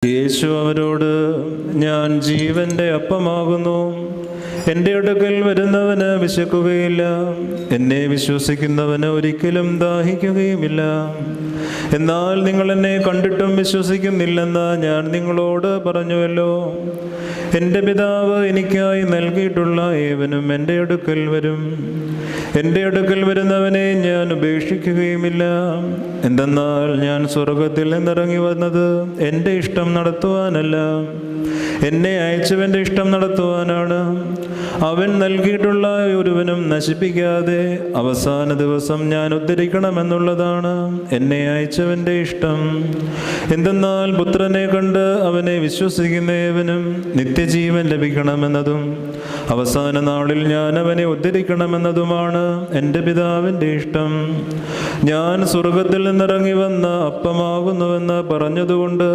യേശു അവരോട്, ഞാൻ ജീവന്റെ അപ്പമാകുന്നു. എൻ്റെ അടുക്കൽ വരുന്നവന് വിശക്കുകയില്ല, എന്നെ വിശ്വസിക്കുന്നവന് ഒരിക്കലും ദാഹിക്കുകയുമില്ല. എന്നാൽ നിങ്ങൾ എന്നെ കണ്ടിട്ടും വിശ്വസിക്കുന്നില്ലെന്ന് ഞാൻ നിങ്ങളോട് പറഞ്ഞുവല്ലോ. എൻ്റെ പിതാവ് എനിക്കായി നൽകിയിട്ടുള്ള ഏവനും എൻ്റെ അടുക്കൽ വരും. എൻ്റെ അടുക്കൽ വരുന്നവനെ ഞാൻ ഉപേക്ഷിക്കുകയുമില്ല. എന്തെന്നാൽ ഞാൻ സ്വർഗത്തിൽ നിന്നിറങ്ങി വന്നത് എൻ്റെ ഇഷ്ടം നടത്തുവാനല്ല, എന്നെ അയച്ചവൻ്റെ ഇഷ്ടം നടത്തുവാനാണ്. അവൻ നൽകിയിട്ടുള്ള ഒരുവനും നശിപ്പിക്കാതെ അവസാന ദിവസം ഞാൻ ഉദ്ധരിക്കണമെന്നുള്ളതാണ് എന്നെ അയച്ചവൻ്റെ ഇഷ്ടം. എന്തെന്നാൽ പുത്രനെ കണ്ട് അവനെ വിശ്വസിക്കുന്ന ഏവനും നിത്യജീവൻ ലഭിക്കണമെന്നതും അവസാന നാളിൽ ഞാൻ അവനെ ഉദ്ധരിക്കണമെന്നതുമാണ് എൻ്റെ പിതാവിൻ്റെ ഇഷ്ടം. ഞാൻ സ്വർഗത്തിൽ നിന്നിറങ്ങി വന്ന അപ്പമാകുന്നുവെന്ന് പറഞ്ഞതുകൊണ്ട്